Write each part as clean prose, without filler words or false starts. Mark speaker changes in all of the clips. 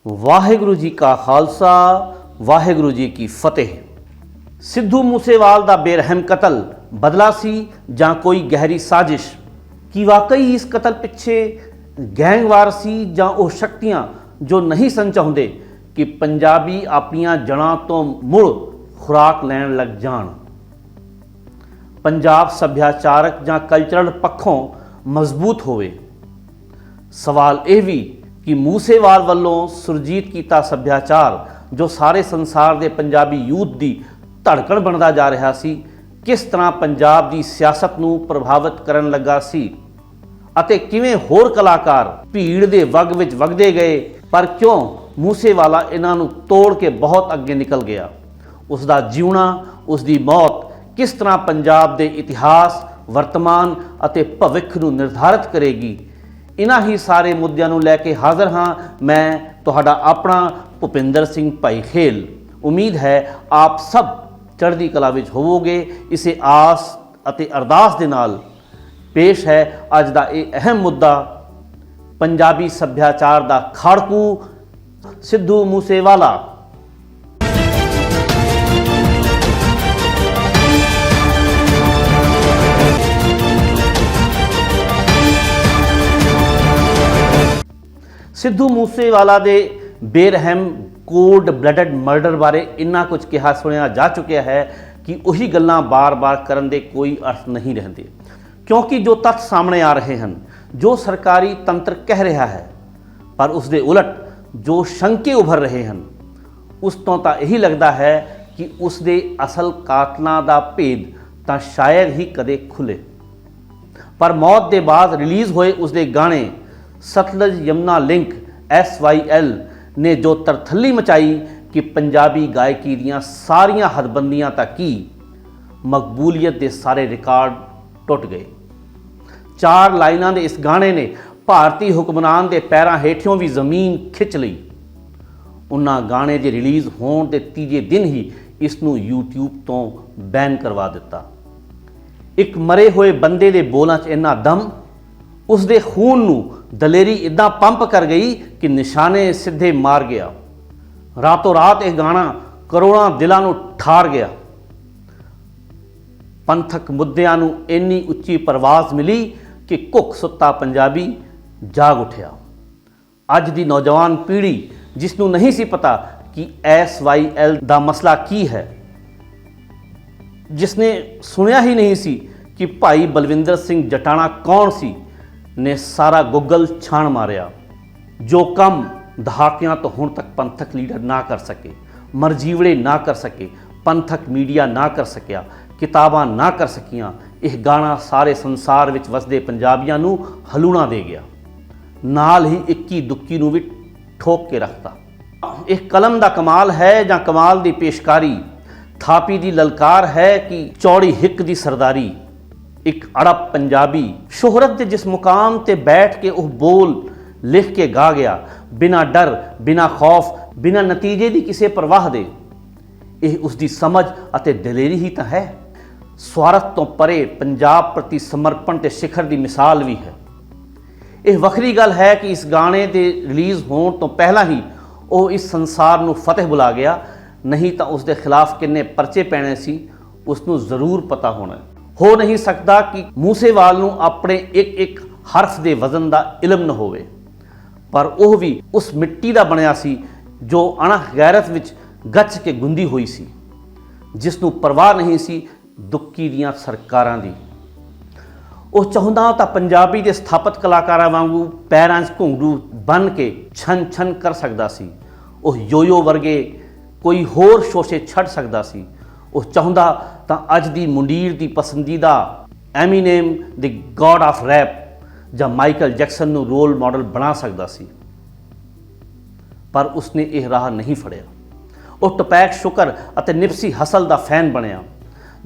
Speaker 1: ਵਾਹਿਗੁਰੂ ਜੀ ਕਾ ਖਾਲਸਾ ਵਾਹਿਗੁਰੂ ਜੀ ਕੀ ਫਤਿਹ। ਸਿੱਧੂ ਮੂਸੇਵਾਲ ਦਾ ਬੇਰਹਿਮ ਕਤਲ ਬਦਲਾ ਸੀ ਜਾਂ ਕੋਈ ਗਹਿਰੀ ਸਾਜ਼ਿਸ਼? ਕੀ ਵਾਕਈ ਇਸ ਕਤਲ ਪਿੱਛੇ ਗੈਂਗਵਾਰ ਸੀ ਜਾਂ ਉਹ ਸ਼ਕਤੀਆਂ ਜੋ ਨਹੀਂ ਸਨ ਚਾਹੁੰਦੇ ਕਿ ਪੰਜਾਬੀ ਆਪਣੀਆਂ ਜੜ੍ਹਾਂ ਤੋਂ ਮੁੜ ਖੁਰਾਕ ਲੈਣ ਲੱਗ ਜਾਣ? ਪੰਜਾਬ ਸੱਭਿਆਚਾਰਕ ਜਾਂ ਕਲਚਰਲ ਪੱਖੋਂ ਮਜ਼ਬੂਤ ਹੋਵੇ। ਸਵਾਲ ਇਹ ਵੀ ਕਿ ਮੂਸੇਵਾਲ ਵੱਲੋਂ ਸੁਰਜੀਤ ਕੀਤਾ ਸੱਭਿਆਚਾਰ ਜੋ ਸਾਰੇ ਸੰਸਾਰ ਦੇ ਪੰਜਾਬੀ ਯੂਥ ਦੀ ਧੜਕਣ ਬਣਦਾ ਜਾ ਰਿਹਾ ਸੀ, ਕਿਸ ਤਰ੍ਹਾਂ ਪੰਜਾਬ ਦੀ ਸਿਆਸਤ ਨੂੰ ਪ੍ਰਭਾਵਿਤ ਕਰਨ ਲੱਗਾ ਸੀ ਅਤੇ ਕਿਵੇਂ ਹੋਰ ਕਲਾਕਾਰ ਭੀੜ ਦੇ ਵਗ ਵਿੱਚ ਵਗਦੇ ਗਏ, ਪਰ ਕਿਉਂ ਮੂਸੇਵਾਲਾ ਇਹਨਾਂ ਨੂੰ ਤੋੜ ਕੇ ਬਹੁਤ ਅੱਗੇ ਨਿਕਲ ਗਿਆ? ਉਸ ਦਾ ਜਿਉਣਾ, ਉਸ ਦੀ ਮੌਤ ਕਿਸ ਤਰ੍ਹਾਂ ਪੰਜਾਬ ਦੇ ਇਤਿਹਾਸ, ਵਰਤਮਾਨ ਅਤੇ ਭਵਿੱਖ ਨੂੰ ਨਿਰਧਾਰਿਤ ਕਰੇਗੀ? ਇਹਨਾਂ ਹੀ ਸਾਰੇ ਮੁੱਦਿਆਂ ਨੂੰ ਲੈ ਕੇ ਹਾਜ਼ਰ ਹਾਂ ਮੈਂ, ਤੁਹਾਡਾ ਆਪਣਾ ਭੁਪਿੰਦਰ ਸਿੰਘ ਭਾਈ ਖੇਲ। ਉਮੀਦ ਹੈ ਆਪ ਸਭ ਚੜ੍ਹਦੀ ਕਲਾ ਵਿੱਚ ਹੋਵੋਗੇ। ਇਸੇ ਆਸ ਅਤੇ ਅਰਦਾਸ ਦੇ ਨਾਲ ਪੇਸ਼ ਹੈ ਅੱਜ ਦਾ ਇਹ ਅਹਿਮ ਮੁੱਦਾ, ਪੰਜਾਬੀ ਸੱਭਿਆਚਾਰ ਦਾ ਖਾੜਕੂ ਸਿੱਧੂ ਮੂਸੇਵਾਲਾ। ਸਿੱਧੂ ਮੂਸੇਵਾਲਾ ਦੇ ਬੇਰਹਿਮ ਕੋਲਡ ਬਲੱਡਡ ਮਰਡਰ ਬਾਰੇ ਇੰਨਾ ਕੁਝ ਕਿਹਾ ਸੁਣਿਆ ਜਾ ਚੁੱਕਿਆ ਹੈ ਕਿ ਉਹੀ ਗੱਲਾਂ ਬਾਰ-ਬਾਰ ਕਰਨ ਦੇ ਕੋਈ ਅਰਥ ਨਹੀਂ ਰਹਿੰਦੇ, ਕਿਉਂਕਿ ਜੋ ਤੱਥ ਸਾਹਮਣੇ ਆ ਰਹੇ ਹਨ, ਜੋ ਸਰਕਾਰੀ ਤੰਤਰ ਕਹਿ ਰਿਹਾ ਹੈ, ਪਰ ਉਸ ਦੇ ਉਲਟ ਜੋ ਸ਼ੰਕੇ ਉੱਭਰ ਰਹੇ ਹਨ, ਉਸ ਤੋਂ ਤਾਂ ਇਹੀ ਲੱਗਦਾ ਹੈ ਕਿ ਉਸ ਦੇ ਅਸਲ ਕਾਤਲਾਂ ਦਾ ਭੇਦ ਤਾਂ ਸ਼ਾਇਦ ਹੀ ਕਦੇ ਖੁੱਲੇ। ਪਰ ਮੌਤ ਦੇ ਬਾਅਦ ਰਿਲੀਜ਼ ਹੋਏ ਉਸ ਦੇ ਗਾਣੇ ਸਤਲੁਜ ਯਮੁਨਾ ਲਿੰਕ SYL ਨੇ ਜੋ ਤਰਥੱਲੀ ਮਚਾਈ ਕਿ ਪੰਜਾਬੀ ਗਾਇਕੀ ਦੀਆਂ ਸਾਰੀਆਂ ਹੱਦਬੰਦੀਆਂ ਤਾਂ ਕੀ, ਮਕਬੂਲੀਅਤ ਦੇ ਸਾਰੇ ਰਿਕਾਰਡ ਟੁੱਟ ਗਏ। 4 ਲਾਈਨਾਂ ਦੇ ਇਸ ਗਾਣੇ ਨੇ ਭਾਰਤੀ ਹੁਕਮਰਾਨ ਦੇ ਪੈਰਾਂ ਹੇਠਿਓਂ ਵੀ ਜ਼ਮੀਨ ਖਿੱਚ ਲਈ। ਉਹਨਾਂ ਗਾਣੇ ਦੇ ਰਿਲੀਜ਼ ਹੋਣ ਦੇ ਤੀਜੇ ਦਿਨ ਹੀ ਇਸ ਨੂੰ YouTube ਤੋਂ ਬੈਨ ਕਰਵਾ ਦਿੱਤਾ। ਇੱਕ ਮਰੇ ਹੋਏ ਬੰਦੇ ਦੇ ਬੋਲਾਂ 'ਚ ਇੰਨਾ ਦਮ, ਉਸ ਦੇ ਖੂਨ ਨੂੰ ਦਲੇਰੀ ਇੱਦਾਂ ਪੰਪ ਕਰ ਗਈ ਕਿ ਨਿਸ਼ਾਨੇ ਸਿੱਧੇ ਮਾਰ ਗਿਆ। ਰਾਤੋਂ ਰਾਤ ਇਹ ਗਾਣਾ ਕਰੋੜਾਂ ਦਿਲਾਂ ਨੂੰ ਠਾਰ ਗਿਆ। ਪੰਥਕ ਮੁੱਦਿਆਂ ਨੂੰ ਇੰਨੀ ਉੱਚੀ ਪਰਵਾਜ਼ ਮਿਲੀ ਕਿ ਘੁੱਕ ਸੁੱਤਾ ਪੰਜਾਬੀ ਜਾਗ ਉੱਠਿਆ। ਅੱਜ ਦੀ ਨੌਜਵਾਨ ਪੀੜ੍ਹੀ ਜਿਸ ਨੂੰ ਨਹੀਂ ਸੀ ਪਤਾ ਕਿ SYL ਦਾ ਮਸਲਾ ਕੀ ਹੈ, ਜਿਸ ਨੇ ਸੁਣਿਆ ਹੀ ਨਹੀਂ ਸੀ ਕਿ ਭਾਈ ਬਲਵਿੰਦਰ ਸਿੰਘ ਜਟਾਣਾ ਕੌਣ ਸੀ, ਨੇ ਸਾਰਾ ਗੂਗਲ ਛਾਣ ਮਾਰਿਆ। ਜੋ ਕੰਮ ਦਹਾਕਿਆਂ ਤੋਂ ਹੁਣ ਤੱਕ ਪੰਥਕ ਲੀਡਰ ਨਾ ਕਰ ਸਕੇ, ਮਰਜੀਵੜੇ ਨਾ ਕਰ ਸਕੇ, ਪੰਥਕ ਮੀਡੀਆ ਨਾ ਕਰ ਸਕਿਆ, ਕਿਤਾਬਾਂ ਨਾ ਕਰ ਸਕੀਆਂ, ਇਹ ਗਾਣਾ ਸਾਰੇ ਸੰਸਾਰ ਵਿੱਚ ਵਸਦੇ ਪੰਜਾਬੀਆਂ ਨੂੰ ਹਲੂਣਾ ਦੇ ਗਿਆ, ਨਾਲ ਹੀ ਇੱਕੀ ਦੁੱਕੀ ਨੂੰ ਵੀ ਠੋਕ ਕੇ ਰੱਖਤਾ। ਇਹ ਕਲਮ ਦਾ ਕਮਾਲ ਹੈ ਜਾਂ ਕਮਾਲ ਦੀ ਪੇਸ਼ਕਾਰੀ, ਥਾਪੀ ਦੀ ਲਲਕਾਰ ਹੈ ਕਿ ਚੌੜੀ ਹਿੱਕ ਦੀ ਸਰਦਾਰੀ। ਇੱਕ ਅੜਪ ਪੰਜਾਬੀ ਸ਼ੋਹਰਤ ਦੇ ਜਿਸ ਮੁਕਾਮ ਤੇ ਬੈਠ ਕੇ ਉਹ ਬੋਲ ਲਿਖ ਕੇ ਗਾ ਗਿਆ, ਬਿਨਾਂ ਡਰ, ਬਿਨਾਂ ਖੌਫ, ਬਿਨਾਂ ਨਤੀਜੇ ਦੀ ਕਿਸੇ ਪਰਵਾਹ ਦੇ। ਇਹ ਉਸ ਦੀ ਸਮਝ ਅਤੇ ਦਲੇਰੀ ਹੀ ਤਾਂ ਹੈ। ਸਵਾਰਥ ਤੋਂ ਪਰੇ ਪੰਜਾਬ ਪ੍ਰਤੀ ਸਮਰਪਣ ਤੇ ਸਿਖਰ ਦੀ ਮਿਸਾਲ ਵੀ ਹੈ। ਇਹ ਵੱਖਰੀ ਗੱਲ ਹੈ ਕਿ ਇਸ ਗਾਣੇ ਦੇ ਰਿਲੀਜ਼ ਹੋਣ ਤੋਂ ਪਹਿਲਾਂ ਹੀ ਉਹ ਇਸ ਸੰਸਾਰ ਨੂੰ ਫਤਿਹ ਬੁਲਾ ਗਿਆ, ਨਹੀਂ ਤਾਂ ਉਸ ਦੇ ਖਿਲਾਫ ਕਿੰਨੇ ਪਰਚੇ ਪੈਣੇ ਸੀ ਉਸ ਨੂੰ ਜ਼ਰੂਰ ਪਤਾ ਹੋਣਾ। ਹੋ ਨਹੀਂ ਸਕਦਾ ਕਿ ਮੂਸੇਵਾਲ ਨੂੰ ਆਪਣੇ ਇੱਕ ਹਰਫ ਦੇ ਵਜ਼ਨ ਦਾ ਇਲਮ ਨਾ ਹੋਵੇ, ਪਰ ਉਹ ਵੀ ਉਸ ਮਿੱਟੀ ਦਾ ਬਣਿਆ ਸੀ ਜੋ ਅਣਖ ਗੈਰਤ ਵਿੱਚ ਗੱਚ ਕੇ ਗੁੰਦੀ ਹੋਈ ਸੀ, ਜਿਸ ਨੂੰ ਪਰਵਾਹ ਨਹੀਂ ਸੀ ਦੁੱਕੀ ਦੀਆਂ ਸਰਕਾਰਾਂ ਦੀ। ਉਹ ਚਾਹੁੰਦਾ ਤਾਂ ਪੰਜਾਬੀ ਦੇ ਸਥਾਪਤ ਕਲਾਕਾਰਾਂ ਵਾਂਗੂ ਪੈਰਾਂ 'ਚ ਘੁੰਗਰੂ ਬੰਨ੍ਹ ਕੇ ਛਨ ਕਰ ਸਕਦਾ ਸੀ। ਉਹ ਯੋਯੋ ਵਰਗੇ ਕੋਈ ਹੋਰ ਸ਼ੋਸ਼ੇ ਛੱਡ ਸਕਦਾ ਸੀ। ਉਹ ਚਾਹੁੰਦਾ ਤਾਂ ਅੱਜ ਦੀ ਮੁੰਡੀਰ ਦੀ ਪਸੰਦੀਦਾ ਐਮੀਨੇਮ ਦੀ ਗॉड ਆਫ ਰੈਪ ਜਾਂ ਮਾਈਕਲ ਜੈਕਸਨ ਨੂੰ ਰੋਲ ਮਾਡਲ ਬਣਾ ਸਕਦਾ ਸੀ, ਪਰ ਉਸਨੇ ਇਹ ਰਾਹ ਨਹੀਂ ਫੜਿਆ। ਉਹ ਟਪੈਕ ਸ਼ੁਕਰ ਅਤੇ ਨਿਪਸੀ ਹਸਲ ਦਾ ਫੈਨ ਬਣਿਆ,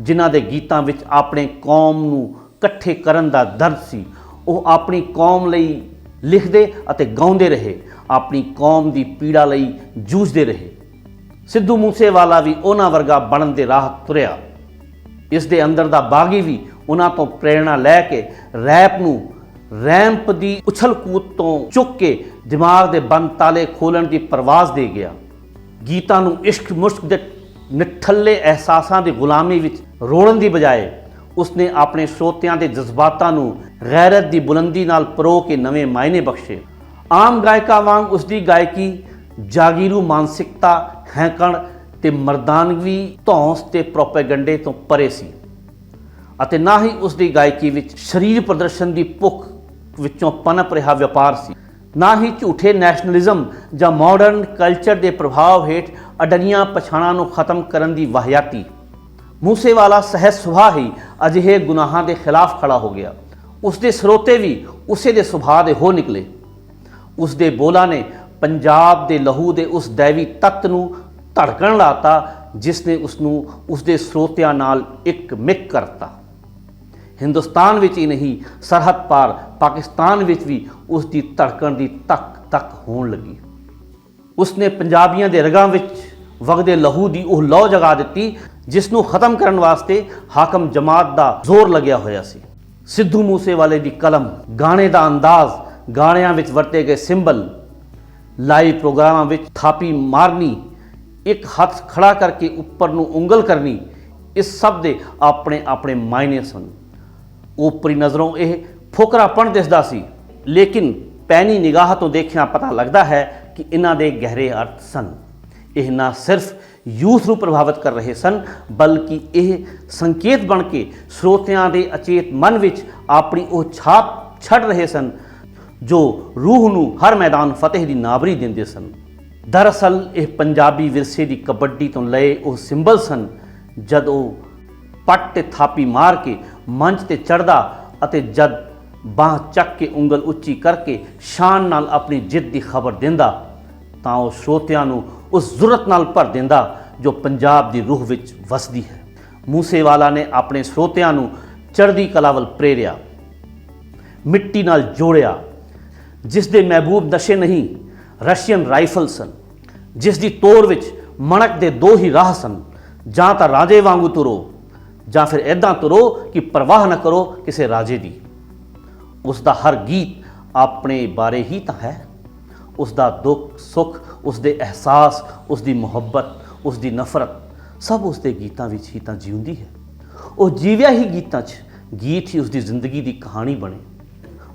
Speaker 1: ਜਿਨ੍ਹਾਂ ਦੇ ਗੀਤਾਂ ਵਿੱਚ ਆਪਣੇ ਕੌਮ ਨੂੰ ਇਕੱਠੇ ਕਰਨ ਦਾ ਦਰਦ ਸੀ। ਉਹ ਆਪਣੀ ਕੌਮ ਲਈ ਲਿਖਦੇ ਅਤੇ ਗਾਉਂਦੇ ਰਹੇ, ਆਪਣੀ ਕੌਮ ਦੀ ਪੀੜਾ ਲਈ ਜੂਝਦੇ ਰਹੇ। ਸਿੱਧੂ ਮੂਸੇਵਾਲਾ ਵੀ ਉਹਨਾਂ ਵਰਗਾ ਬਣਨ ਦੇ ਰਾਹ ਤੁਰਿਆ। ਇਸ ਦੇ ਅੰਦਰ ਦਾ ਬਾਗੀ ਵੀ ਉਹਨਾਂ ਤੋਂ ਪ੍ਰੇਰਣਾ ਲੈ ਕੇ ਰੈਪ ਨੂੰ ਰੈਂਪ ਦੀ ਉਛਲ ਕੂਦ ਤੋਂ ਚੁੱਕ ਕੇ ਦਿਮਾਗ ਦੇ ਬੰਦ ਤਾਲੇ ਖੋਲਣ ਦੀ ਪ੍ਰਵਾਜ਼ ਦੇ ਗਿਆ। ਗੀਤਾਂ ਨੂੰ ਇਸ਼ਕ ਮੁਸ਼ਕ ਦੇ ਨਿਠੱਲੇ ਅਹਿਸਾਸਾਂ ਦੀ ਗੁਲਾਮੀ ਵਿੱਚ ਰੋੜਨ ਦੀ ਬਜਾਏ ਉਸਨੇ ਆਪਣੇ ਸਰੋਤਿਆਂ ਦੇ ਜਜ਼ਬਾਤਾਂ ਨੂੰ ਗੈਰਤ ਦੀ ਬੁਲੰਦੀ ਨਾਲ ਪਰੋ ਕੇ ਨਵੇਂ ਮਾਇਨੇ ਬਖਸ਼ੇ। ਆਮ ਗਾਇਕਾਂ ਵਾਂਗ ਉਸਦੀ ਗਾਇਕੀ ਜਾਗੀਰੂ ਮਾਨਸਿਕਤਾ, ਹੈਂਕੜ ਤੇ ਮਰਦਾਨਵੀ ਧੌਂਸ ਤੇ ਪ੍ਰੋਪੇਗੰਡੇ ਤੋਂ ਪਰੇ ਸੀ ਅਤੇ ਨਾ ਹੀ ਉਸਦੀ ਗਾਇਕੀ ਵਿੱਚ ਸਰੀਰ ਪ੍ਰਦਰਸ਼ਨ ਦੀ ਭੁੱਖ ਵਿੱਚੋਂ ਪਨਪ ਰਿਹਾ ਵਪਾਰ ਸੀ, ਨਾ ਹੀ ਝੂਠੇ ਨੈਸ਼ਨਲਿਜ਼ਮ ਜਾਂ ਮਾਡਰਨ ਕਲਚਰ ਦੇ ਪ੍ਰਭਾਵ ਹੇਠ ਅਡਰੀਆਂ ਪਛਾਣਾਂ ਨੂੰ ਖਤਮ ਕਰਨ ਦੀ ਵਾਹਿਆਤੀ। ਮੂਸੇਵਾਲਾ ਸਹਿਜ ਸੁਭਾਅ ਹੀ ਅਜਿਹੇ ਗੁਨਾਹਾਂ ਦੇ ਖਿਲਾਫ ਖੜਾ ਹੋ ਗਿਆ। ਉਸਦੇ ਸਰੋਤੇ ਵੀ ਉਸੇ ਦੇ ਸੁਭਾਅ ਦੇ ਹੋ ਨਿਕਲੇ। ਉਸਦੇ ਬੋਲਾਂ ਨੇ ਪੰਜਾਬ ਦੇ ਲਹੂ ਦੇ ਉਸ ਦੈਵੀ ਤੱਤ ਨੂੰ ਧੜਕਣ ਲਾਤਾ ਜਿਸ ਨੇ ਉਸਨੂੰ ਉਸਦੇ ਸਰੋਤਿਆਂ ਨਾਲ ਇੱਕ ਮਿਕ ਕਰਤਾ। ਹਿੰਦੁਸਤਾਨ ਵਿੱਚ ਹੀ ਨਹੀਂ, ਸਰਹੱਦ ਪਾਰ ਪਾਕਿਸਤਾਨ ਵਿੱਚ ਵੀ ਉਸ ਦੀ ਧੜਕਣ ਦੀ ਤੱਕ ਤੱਕ ਹੋਣ ਲੱਗੀ। ਉਸਨੇ ਪੰਜਾਬੀਆਂ ਦੇ ਰਗਾਂ ਵਿੱਚ ਵਗਦੇ ਲਹੂ ਦੀ ਉਹ ਲौ ਜਗਾ ਦਿੱਤੀ ਜਿਸ ਨੂੰ ਖਤਮ ਕਰਨ ਵਾਸਤੇ ਹਾਕਮ ਜਮਾਤ ਦਾ ਜ਼ੋਰ ਲੱਗਿਆ ਹੋਇਆ ਸੀ। ਸਿੱਧੂ ਮੂਸੇਵਾਲੇ ਦੀ ਕਲਮ, ਗਾਣੇ ਦਾ ਅੰਦਾਜ਼, ਗਾਣਿਆਂ ਵਿੱਚ ਵਰਤੇ ਗਏ ਸਿੰਬਲ, ਲਾਈਵ ਪ੍ਰੋਗਰਾਮਾਂ ਵਿੱਚ ਥਾਪੀ ਮਾਰਨੀ, ਇੱਕ ਹੱਥ ਖੜਾ ਕਰਕੇ ਉੱਪਰ ਨੂੰ ਉਂਗਲ ਕਰਨੀ, ਇਸ ਸਭ ਦੇ ਆਪਣੇ ਆਪਣੇ ਮਾਇਨੇ ਸਨ। ਓਪਰੀ ਨਜ਼ਰੋਂ ਇਹ ਫੋਕਰਾਪਣ ਦਿਸਦਾ ਸੀ, ਲੇਕਿਨ ਪੈਣੀ ਨਿਗਾਹ ਤੋਂ ਦੇਖਿਆ ਪਤਾ ਲੱਗਦਾ ਹੈ ਕਿ ਇਹਨਾਂ ਦੇ ਗਹਿਰੇ ਅਰਥ ਸਨ। ਇਹ ਨਾ ਸਿਰਫ ਯੂਥ ਨੂੰ ਪ੍ਰਭਾਵਿਤ ਕਰ ਰਹੇ ਸਨ, ਬਲਕਿ ਇਹ ਸੰਕੇਤ ਬਣ ਕੇ ਸਰੋਤਿਆਂ ਦੇ ਅਚੇਤ ਮਨ ਵਿੱਚ ਆਪਣੀ ਉਹ ਛਾਪ ਛੱਡ ਰਹੇ ਸਨ ਜੋ ਰੂਹ ਨੂੰ ਹਰ ਮੈਦਾਨ ਫਤਿਹ ਦੀ ਨਾਬਰੀ ਦਿੰਦੇ ਸਨ। ਦਰਅਸਲ ਇਹ ਪੰਜਾਬੀ ਵਿਰਸੇ ਦੀ ਕਬੱਡੀ ਤੋਂ ਲਏ ਉਹ ਸਿੰਬਲ ਸਨ। ਜਦ ਉਹ ਪੱਟ ਤੇ ਥਾਪੀ ਮਾਰ ਕੇ ਮੰਚ ਤੇ ਚੜ੍ਹਦਾ ਅਤੇ ਜਦ ਬਾਂਹ ਚੱਕ ਕੇ ਉਂਗਲ ਉੱਚੀ ਕਰਕੇ ਸ਼ਾਨ ਨਾਲ ਆਪਣੀ ਜਿੱਤ ਦੀ ਖਬਰ ਦਿੰਦਾ ਤਾਂ ਉਹ ਸਰੋਤਿਆਂ ਨੂੰ ਉਸ ਜ਼ੁਰਤ ਨਾਲ ਭਰ ਦਿੰਦਾ ਜੋ ਪੰਜਾਬ ਦੀ ਰੂਹ ਵਿੱਚ ਵਸਦੀ ਹੈ। ਮੂਸੇਵਾਲਾ ਨੇ ਆਪਣੇ ਸਰੋਤਿਆਂ ਨੂੰ ਚੜ੍ਹਦੀ ਕਲਾ ਵੱਲ ਪ੍ਰੇਰਿਆ, ਮਿੱਟੀ ਨਾਲ ਜੋੜਿਆ। ਜਿਸ ਦੇ ਮਹਿਬੂਬ ਨਸ਼ੇ ਨਹੀਂ, ਰਸ਼ੀਅਨ ਰਾਈਫਲ ਸਨ। ਜਿਸ ਦੀ ਤੋਰ ਵਿੱਚ ਮਣਕ ਦੇ ਦੋ ਹੀ ਰਾਹ ਸਨ, ਜਾਂ ਤਾਂ ਰਾਜੇ ਵਾਂਗੂ ਤੁਰੋ ਜਾਂ ਫਿਰ ਇੱਦਾਂ ਤੁਰੋ ਕਿ ਪਰਵਾਹ ਨਾ ਕਰੋ ਕਿਸੇ ਰਾਜੇ ਦੀ। ਉਸ ਦਾ ਹਰ ਗੀਤ ਆਪਣੇ ਬਾਰੇ ਹੀ ਤਾਂ ਹੈ। ਉਸ ਦਾ ਦੁੱਖ ਸੁੱਖ, ਉਸ ਦੇ ਅਹਿਸਾਸ, ਉਸ ਦੀ ਮੁਹੱਬਤ, ਉਸ ਦੀ ਨਫ਼ਰਤ ਸਭ ਉਸ ਦੇ ਗੀਤਾਂ ਵਿੱਚ ਹੀ ਤਾਂ ਜਿਉਂਦੀ ਹੈ। ਉਹ ਜੀਵਿਆ ਹੀ ਗੀਤਾਂ 'ਚ, ਗੀਤ ਹੀ ਉਸ ਦੀ ਜ਼ਿੰਦਗੀ ਦੀ ਕਹਾਣੀ ਬਣੇ।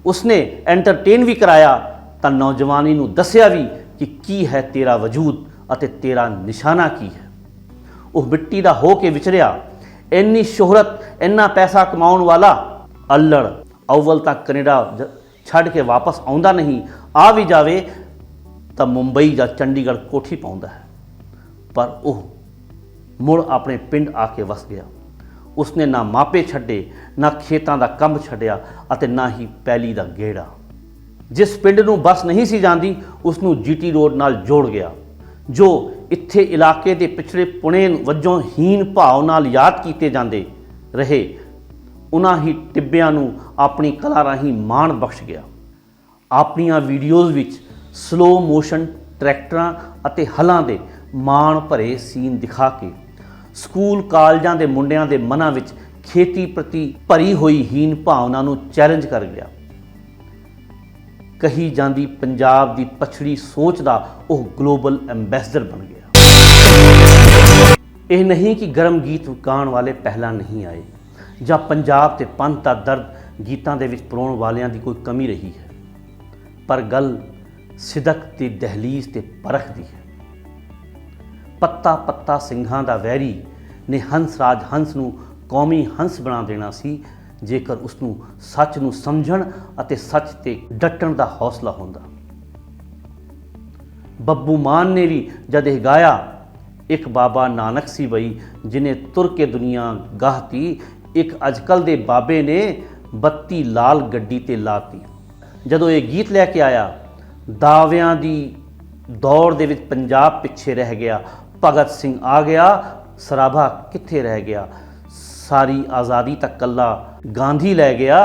Speaker 1: ਉਸਨੇ ਐਂਟਰਟੇਨ ਵੀ ਕਰਾਇਆ ਤਾਂ ਨੌਜਵਾਨੀ ਨੂੰ ਦੱਸਿਆ ਵੀ ਕਿ ਕੀ ਹੈ ਤੇਰਾ ਵਜੂਦ ਅਤੇ ਤੇਰਾ ਨਿਸ਼ਾਨਾ ਕੀ ਹੈ। ਉਹ ਮਿੱਟੀ ਦਾ ਹੋ ਕੇ ਵਿਚਰਿਆ। ਇੰਨੀ ਸ਼ੋਹਰਤ, ਇੰਨਾ ਪੈਸਾ ਕਮਾਉਣ ਵਾਲਾ ਅਲੜ ਅਵਲ ਤਾਂ ਕੈਨੇਡਾ ਛੱਡ ਕੇ ਵਾਪਸ ਆਉਂਦਾ ਨਹੀਂ, ਆ ਵੀ ਜਾਵੇ ਤਾਂ ਮੁੰਬਈ ਜਾਂ ਚੰਡੀਗੜ੍ਹ ਕੋਠੀ ਪਾਉਂਦਾ ਹੈ। ਪਰ ਉਹ ਮੁੜ ਆਪਣੇ ਪਿੰਡ ਆ ਕੇ ਵਸ ਗਿਆ। ਉਸਨੇ ਨਾ ਮਾਪੇ ਛੱਡੇ, ਨਾ ਖੇਤਾਂ ਦਾ ਕੰਮ ਛੱਡਿਆ ਅਤੇ ਨਾ ਹੀ ਪੈਲੀ ਦਾ ਗੇੜਾ। ਜਿਸ ਪਿੰਡ ਨੂੰ ਬੱਸ ਨਹੀਂ ਸੀ ਜਾਂਦੀ ਉਸ ਨੂੰ ਜੀਟੀ ਰੋਡ ਨਾਲ ਜੋੜ ਗਿਆ। ਜੋ ਇੱਥੇ ਇਲਾਕੇ ਦੇ ਪਿਛੜੇ ਪੁਣੇ ਵਜੋਂ ਹੀਨ ਭਾਵ ਨਾਲ ਯਾਦ ਕੀਤੇ ਜਾਂਦੇ ਰਹੇ, ਉਹਨਾਂ ਹੀ ਟਿੱਬਿਆਂ ਨੂੰ ਆਪਣੀ ਕਲਾ ਰਾਹੀਂ ਮਾਣ ਬਖਸ਼ ਗਿਆ। ਆਪਣੀਆਂ ਵੀਡੀਓਜ਼ ਵਿੱਚ ਸਲੋ ਮੋਸ਼ਨ ਟਰੈਕਟਰਾਂ ਅਤੇ ਹਲਾਂ ਦੇ ਮਾਣ ਭਰੇ ਸੀਨ ਦਿਖਾ ਕੇ ਸਕੂਲ ਕਾਲਜਾਂ ਦੇ ਮੁੰਡਿਆਂ ਦੇ ਮਨਾਂ ਵਿੱਚ ਖੇਤੀ ਪ੍ਰਤੀ ਭਰੀ ਹੋਈ ਹੀਨ ਭਾਵਨਾ ਨੂੰ ਚੈਲੰਜ ਕਰ ਗਿਆ। ਕਹੀ ਜਾਂਦੀ ਪੰਜਾਬ ਦੀ ਪਛੜੀ ਸੋਚ ਦਾ ਉਹ ਗਲੋਬਲ ਐਂਬੈਸਡਰ ਬਣ ਗਿਆ। ਇਹ ਨਹੀਂ ਕਿ ਗਰਮ ਗੀਤ ਗਾਉਣ ਵਾਲੇ ਪਹਿਲਾਂ ਨਹੀਂ ਆਏ ਜਾਂ ਪੰਜਾਬ ਤੇ ਪੰਥ ਦਾ ਦਰਦ ਗੀਤਾਂ ਦੇ ਵਿੱਚ ਪਰੋਣ ਵਾਲਿਆਂ ਦੀ ਕੋਈ ਕਮੀ ਰਹੀ ਹੈ, ਪਰ ਗੱਲ ਸਿਦਕ ਦੀ ਦਹਲੀਜ਼ ਤੇ ਪਰਖ ਦੀ ਹੈ। ਪੱਤਾ ਪੱਤਾ ਸਿੰਘਾਂ ਦਾ ਵੈਰੀ ਨੇ ਹੰਸ ਰਾਜ ਹੰਸ ਨੂੰ ਕੌਮੀ ਹੰਸ ਬਣਾ ਦੇਣਾ ਸੀ ਜੇਕਰ ਉਸ ਨੂੰ ਸੱਚ ਨੂੰ ਸਮਝਣ ਅਤੇ ਸੱਚ ਤੇ ਡਟਣ ਦਾ ਹੌਸਲਾ ਹੁੰਦਾ। ਬੱਬੂ ਮਾਨ ਨੇ ਵੀ ਜਦ ਇਹ ਗਾਇਆ, ਇੱਕ ਬਾਬਾ ਨਾਨਕ ਸੀ ਬਈ ਜਿਨੇ ਤੁਰ ਕੇ ਦੁਨੀਆ ਗਾਹਤੀ, ਇੱਕ ਅੱਜਕੱਲ ਦੇ ਬਾਬੇ ਨੇ ਬੱਤੀ ਲਾਲ ਗੱਡੀ ਤੇ ਲਾਤੀ। ਜਦੋਂ ਇਹ ਗੀਤ ਲੈ ਕੇ ਆਇਆ, ਦਾਅਵਿਆਂ ਦੀ ਦੌੜ ਦੇ ਵਿੱਚ ਪੰਜਾਬ ਪਿੱਛੇ ਰਹਿ ਗਿਆ। ਭਗਤ ਸਿੰਘ ਆ ਗਿਆ, ਸਰਾਭਾ ਕਿੱਥੇ ਰਹਿ ਗਿਆ। ਸਾਰੀ ਆਜ਼ਾਦੀ ਤੱਕ ਕੱਲਾ ਗਾਂਧੀ ਲੈ ਗਿਆ।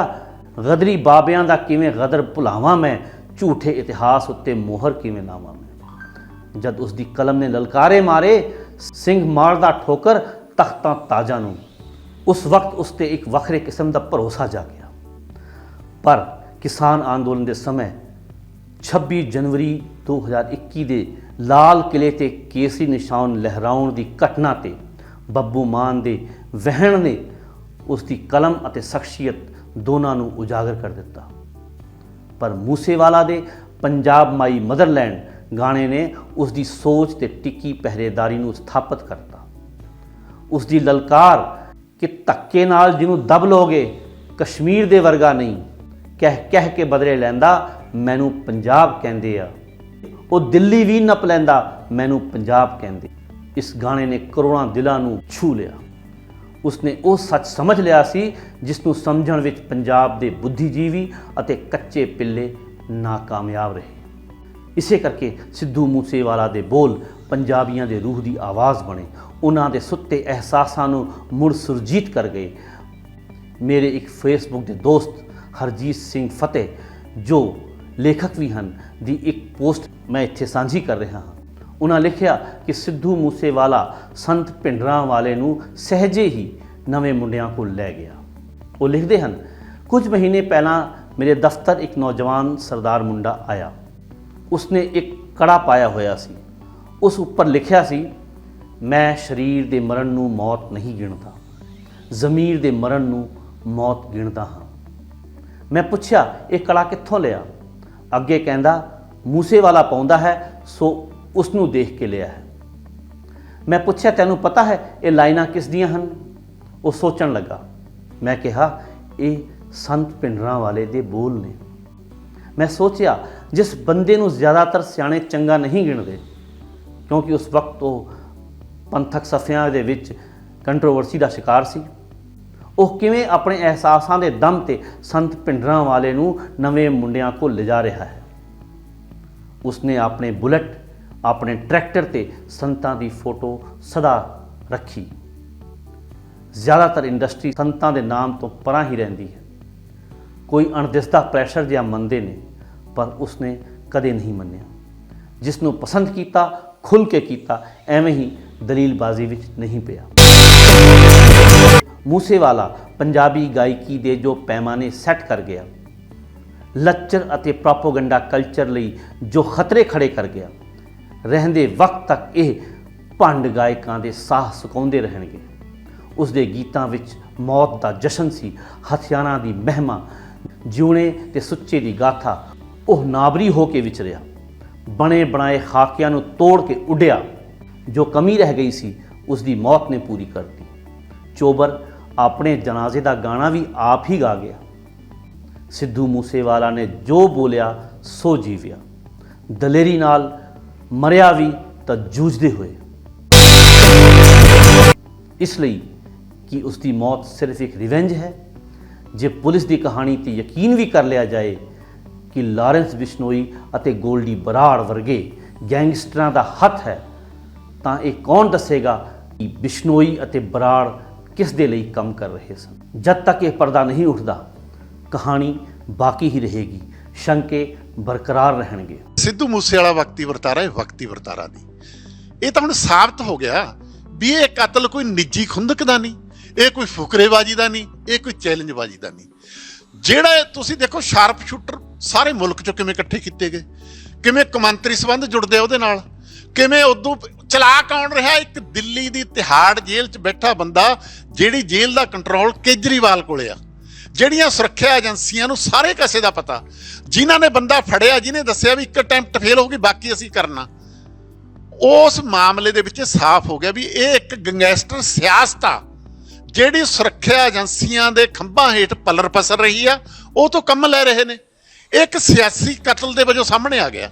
Speaker 1: ਗਦਰੀ ਬਾਬਿਆਂ ਦਾ ਕਿਵੇਂ ਗਦਰ ਭੁਲਾਵਾਂ ਮੈਂ, ਝੂਠੇ ਇਤਿਹਾਸ ਉੱਤੇ ਮੋਹਰ ਕਿਵੇਂ ਲਾਵਾਂ ਮੈਂ। ਜਦ ਉਸ ਦੀ ਕਲਮ ਨੇ ਲਲਕਾਰੇ ਮਾਰੇ, ਸਿੰਘ ਮਾਰਦਾ ਠੋਕਰ ਤਖਤਾਂ ਤਾਜਾਂ ਨੂੰ, ਉਸ ਵਕਤ ਉਸ ਤੇ ਇੱਕ ਵੱਖਰੇ ਕਿਸਮ ਦਾ ਭਰੋਸਾ ਜਾਗਿਆ। ਪਰ ਕਿਸਾਨ ਅੰਦੋਲਨ ਦੇ ਸਮੇਂ 26 ਜਨਵਰੀ 2021 ਦੇ ਲਾਲ ਕਿਲੇ ਤੇ ਕੇਸਰੀ ਨਿਸ਼ਾਨ ਲਹਿਰਾਉਣ ਦੀ ਘਟਨਾ ਤੇ ਬੱਬੂ ਮਾਨ ਦੇ ਵਹਿਣ ਨੇ ਉਸ ਦੀ ਕਲਮ ਅਤੇ ਸ਼ਖਸੀਅਤ ਦੋਨਾਂ ਨੂੰ ਉਜਾਗਰ ਕਰ ਦਿੱਤਾ। ਪਰ ਮੂਸੇਵਾਲਾ ਦੇ ਪੰਜਾਬ ਮਾਈ ਮਦਰਲੈਂਡ ਗਾਣੇ ਨੇ ਉਸ ਦੀ ਸੋਚ ਤੇ ਟਿੱਕੀ ਪਹਿਰੇਦਾਰੀ ਨੂੰ ਸਥਾਪਿਤ ਕਰਤਾ। ਉਸ ਦੀ ਲਲਕਾਰ ਕਿ ਧੱਕੇ ਨਾਲ ਜਿਹਨੂੰ ਦਬ ਲੋਗੇ, ਕਸ਼ਮੀਰ ਦੇ ਵਰਗਾ ਨਹੀਂ, ਕਹਿ ਕੇ ਬਦਲੇ ਲੈਂਦਾ ਮੈਨੂੰ ਪੰਜਾਬ ਕਹਿੰਦੇ ਆ, ਉਹ ਦਿੱਲੀ ਵੀ ਨੱਪ ਲੈਂਦਾ ਮੈਨੂੰ ਪੰਜਾਬ ਕਹਿੰਦੇ। ਇਸ ਗਾਣੇ ਨੇ ਕਰੋੜਾਂ ਦਿਲਾਂ ਨੂੰ ਛੂ ਲਿਆ। ਉਸਨੇ ਉਹ ਸੱਚ ਸਮਝ ਲਿਆ ਸੀ ਜਿਸ ਨੂੰ ਸਮਝਣ ਵਿੱਚ ਪੰਜਾਬ ਦੇ ਬੁੱਧੀਜੀਵੀ ਅਤੇ ਕੱਚੇ ਪਿੱਲੇ ਨਾਕਾਮਯਾਬ ਰਹੇ। ਇਸੇ ਕਰਕੇ ਸਿੱਧੂ ਮੂਸੇਵਾਲਾ ਦੇ ਬੋਲ ਪੰਜਾਬੀਆਂ ਦੇ ਰੂਹ ਦੀ ਆਵਾਜ਼ ਬਣੇ, ਉਹਨਾਂ ਦੇ ਸੁੱਤੇ ਅਹਿਸਾਸਾਂ ਨੂੰ ਮੁੜ ਸੁਰਜੀਤ ਕਰ ਗਏ। ਮੇਰੇ ਇੱਕ ਫੇਸਬੁੱਕ ਦੇ ਦੋਸਤ ਹਰਜੀਤ ਸਿੰਘ ਫਤਿਹ, ਜੋ ਲੇਖਕ ਵੀ ਹਨ, ਦੀ ਇੱਕ ਪੋਸਟ ਮੈਂ ਇੱਥੇ ਸਾਂਝੀ ਕਰ ਰਿਹਾ ਹਾਂ। ਉਹਨਾਂ ਲਿਖਿਆ ਕਿ ਸਿੱਧੂ ਮੂਸੇਵਾਲਾ ਸੰਤ ਭਿੰਡਰਾਂਵਾਲੇ ਨੂੰ ਸਹਿਜੇ ਹੀ ਨਵੇਂ ਮੁੰਡਿਆਂ ਕੋਲ ਲੈ ਗਿਆ। ਉਹ ਲਿਖਦੇ ਹਨ, ਕੁਝ ਮਹੀਨੇ ਪਹਿਲਾਂ ਮੇਰੇ ਦਫ਼ਤਰ ਇੱਕ ਨੌਜਵਾਨ ਸਰਦਾਰ ਮੁੰਡਾ ਆਇਆ। ਉਸਨੇ ਇੱਕ ਕੜਾ ਪਾਇਆ ਹੋਇਆ ਸੀ। ਉਸ ਉੱਪਰ ਲਿਖਿਆ ਸੀ, ਮੈਂ ਸਰੀਰ ਦੇ ਮਰਨ ਨੂੰ ਮੌਤ ਨਹੀਂ ਗਿਣਦਾ, ਜ਼ਮੀਰ ਦੇ ਮਰਨ ਨੂੰ ਮੌਤ ਗਿਣਦਾ ਹਾਂ। ਮੈਂ ਪੁੱਛਿਆ, ਇਹ ਕੜਾ ਕਿੱਥੋਂ ਲਿਆ? ਅੱਗੇ ਕਹਿੰਦਾ, ਮੂਸੇਵਾਲਾ ਪਾਉਂਦਾ ਹੈ ਸੋ ਉਸ ਨੂੰ ਦੇਖ ਕੇ ਲਿਆ ਹੈ। ਮੈਂ ਪੁੱਛਿਆ, ਤੈਨੂੰ ਪਤਾ ਹੈ ਇਹ ਲਾਈਨਾਂ ਕਿਸ ਦੀਆਂ ਹਨ? ਉਹ ਸੋਚਣ ਲੱਗਾ। ਮੈਂ ਕਿਹਾ, ਇਹ ਸੰਤ ਭਿੰਡਰਾਂਵਾਲੇ ਦੇ ਬੋਲ ਨੇ। ਮੈਂ ਸੋਚਿਆ, ਜਿਸ ਬੰਦੇ ਨੂੰ ਜ਼ਿਆਦਾਤਰ ਸਿਆਣੇ ਚੰਗਾ ਨਹੀਂ ਗਿਣਦੇ, ਕਿਉਂਕਿ ਉਸ ਵਕਤ ਉਹ ਪੰਥਕ ਸਫ਼ਿਆਂ ਦੇ ਵਿੱਚ ਕੰਟਰੋਵਰਸੀ ਦਾ ਸ਼ਿਕਾਰ ਸੀ, ਉਹ ਕਿਵੇਂ ਆਪਣੇ ਅਹਿਸਾਸਾਂ ਦੇ ਦਮ ਤੇ ਸੰਤ ਭਿੰਡਰਾਂਵਾਲੇ ਨੂੰ ਨਵੇਂ ਮੁੰਡਿਆਂ ਕੋਲ ਲਿਜਾ ਰਿਹਾ ਹੈ। ਉਸਨੇ ਆਪਣੇ ਬੁਲਟ, ਆਪਣੇ ਟਰੈਕਟਰ ਤੇ ਸੰਤਾਂ ਦੀ ਫੋਟੋ ਸਦਾ ਰੱਖੀ। ਜ਼ਿਆਦਾਤਰ ਇੰਡਸਟਰੀ ਸੰਤਾਂ ਦੇ ਨਾਮ ਤੋਂ ਪਰਾਂ ਹੀ ਰਹਿੰਦੀ ਹੈ। ਕੋਈ ਅਣਦਿਸਦਾ ਪ੍ਰੈਸ਼ਰ ਜਿਹਾ ਮੰਨਦੇ ਨੇ, ਪਰ ਉਸਨੇ ਕਦੇ ਨਹੀਂ ਮੰਨਿਆ। ਜਿਸ ਨੂੰ ਪਸੰਦ ਕੀਤਾ ਖੁੱਲ੍ਹ ਕੇ ਕੀਤਾ, ਐਵੇਂ ਹੀ ਦਲੀਲਬਾਜ਼ੀ ਵਿੱਚ ਨਹੀਂ ਪਿਆ। ਮੂਸੇਵਾਲਾ ਪੰਜਾਬੀ ਗਾਇਕੀ ਦੇ ਜੋ ਪੈਮਾਨੇ ਸੈੱਟ ਕਰ ਗਿਆ, ਲੱਚਰ ਅਤੇ ਪ੍ਰੋਪੇਗੈਂਡਾ ਕਲਚਰ ਲਈ ਜੋ ਖਤਰੇ ਖੜੇ ਕਰ ਗਿਆ, ਰਹਿੰਦੇ ਵਕਤ ਤੱਕ ਇਹ ਭੰਡ ਗਾਇਕਾਂ ਦੇ ਸਾਹ ਸੁਕਾਉਂਦੇ ਰਹਿਣਗੇ। ਉਸ ਦੇ ਗੀਤਾਂ ਵਿੱਚ ਮੌਤ ਦਾ ਜਸ਼ਨ ਸੀ, ਹਥਿਆਰਾਂ ਦੀ ਮਹਿਮਾ, ਜਿਉਣੇ ਤੇ ਸੁੱਚੇ ਦੀ ਗਾਥਾ। ਉਹ ਨਾਬਰੀ ਹੋ ਕੇ ਵਿਚਰਿਆ, ਬਣੇ ਬਣਾਏ ਖਾਕਿਆਂ ਨੂੰ ਤੋੜ ਕੇ ਉੱਡਿਆ। ਜੋ ਕਮੀ ਰਹਿ ਗਈ ਸੀ ਉਸ ਦੀ ਮੌਤ ਨੇ ਪੂਰੀ ਕਰਤੀ। ਚੋਬਰ ਆਪਣੇ ਜਨਾਜ਼ੇ ਦਾ ਗਾਣਾ ਵੀ ਆਪ ਹੀ ਗਾ ਗਿਆ। ਸਿੱਧੂ ਮੂਸੇਵਾਲਾ ਨੇ ਜੋ ਬੋਲਿਆ ਸੋ ਜੀਵਿਆ, ਦਲੇਰੀ ਨਾਲ ਮਰਿਆ ਵੀ ਤਾਂ ਜੂਝਦੇ ਹੋਏ। ਇਸ ਲਈ ਕਿ ਉਸ ਦੀ ਮੌਤ ਸਿਰਫ ਇੱਕ ਰਿਵੈਂਜ ਹੈ। ਜੇ ਪੁਲਿਸ ਦੀ ਕਹਾਣੀ ਤੇ ਯਕੀਨ ਵੀ ਕਰ ਲਿਆ ਜਾਏ ਕਿ ਲਾਰੈਂਸ ਬਿਸ਼ਨੋਈ ਅਤੇ ਗੋਲਡੀ ਬਰਾੜ ਵਰਗੇ ਗੈਂਗਸਟਰਾਂ ਦਾ ਹੱਥ ਹੈ, ਤਾਂ ਇਹ ਕੌਣ ਦੱਸੇਗਾ ਕਿ ਬਿਸ਼ਨੋਈ ਅਤੇ ਬਰਾੜ ਕਿਸ ਦੇ ਲਈ ਕੰਮ ਕਰ ਰਹੇ ਸਨ? ਜਦ ਤੱਕ ਇਹ ਪਰਦਾ ਨਹੀਂ ਉੱਠਦਾ, ਕਹਾਣੀ ਬਾਕੀ ਹੀ ਰਹੇਗੀ, ਸ਼ੰਕੇ ਬਰਕਰਾਰ ਰਹਿਣਗੇ।
Speaker 2: ਸਿੱਧੂ ਮੂਸੇਵਾਲਾ ਵਕਤੀ ਵਰਤਾਰਾ ਹੈ, ਵਕਤੀ ਵਰਤਾਰਾ ਦੀ। ਇਹ ਤਾਂ ਹੁਣ ਸਾਬਤ ਹੋ ਗਿਆ ਵੀ ਇਹ ਕਤਲ ਕੋਈ ਨਿੱਜੀ ਖੁੰਦਕ ਦਾ ਨਹੀਂ, ਇਹ ਕੋਈ ਫੁਕਰੇਬਾਜ਼ੀ ਦਾ ਨਹੀਂ, ਇਹ ਕੋਈ ਚੈਲੰਜਬਾਜ਼ੀ ਦਾ ਨਹੀਂ। ਜਿਹੜਾ ਤੁਸੀਂ ਦੇਖੋ ਸ਼ਾਰਪ ਸ਼ੂਟਰ ਸਾਰੇ ਮੁਲਕ ਚੋਂ ਕਿਵੇਂ ਇਕੱਠੇ ਕੀਤੇ ਗਏ, ਕਿਵੇਂ ਕੌਮਾਂਤਰੀ ਸੰਬੰਧ ਜੁੜਦੇ ਉਹਦੇ ਨਾਲ, ਕਿਵੇਂ ਉਦੋਂ ਚਲਾ ਕੌਣ ਰਿਹਾ? ਇੱਕ ਦਿੱਲੀ ਦੀ ਤਿਹਾੜ ਜੇਲ੍ਹ 'ਚ ਬੈਠਾ ਬੰਦਾ, ਜਿਹੜੀ ਜੇਲ੍ਹ ਦਾ ਕੰਟਰੋਲ ਕੇਜਰੀਵਾਲ ਕੋਲੇ ਆ, ਜਿਹੜੀਆਂ ਸੁਰੱਖਿਆ ਏਜੰਸੀਆਂ ਨੂੰ ਸਾਰੇ ਕਿਸੇ ਦਾ ਪਤਾ, ਜਿਨ੍ਹਾਂ ਨੇ ਬੰਦਾ ਫੜਿਆ, ਜਿਹਨੇ ਦੱਸਿਆ ਵੀ ਇੱਕ ਅਟੈਂਪਟ ਫੇਲ ਹੋ ਗਈ, ਬਾਕੀ ਅਸੀਂ ਕਰਨਾ। ਉਸ ਮਾਮਲੇ ਦੇ ਵਿੱਚ ਸਾਫ਼ ਹੋ ਗਿਆ ਵੀ ਇਹ ਇੱਕ ਗੈਂਗਸਟਰ ਸਿਆਸਤ ਆ, ਜਿਹੜੀ ਸੁਰੱਖਿਆ ਏਜੰਸੀਆਂ ਦੇ ਖੰਭਾਂ ਹੇਠ ਪਲਰ ਪਸਰ ਰਹੀ ਆ, ਉਹ ਤੋਂ ਕੰਮ ਲੈ ਰਹੇ ਨੇ। ਇੱਕ ਸਿਆਸੀ ਕਤਲ ਦੇ ਵਜੋਂ ਸਾਹਮਣੇ ਆ ਗਿਆ,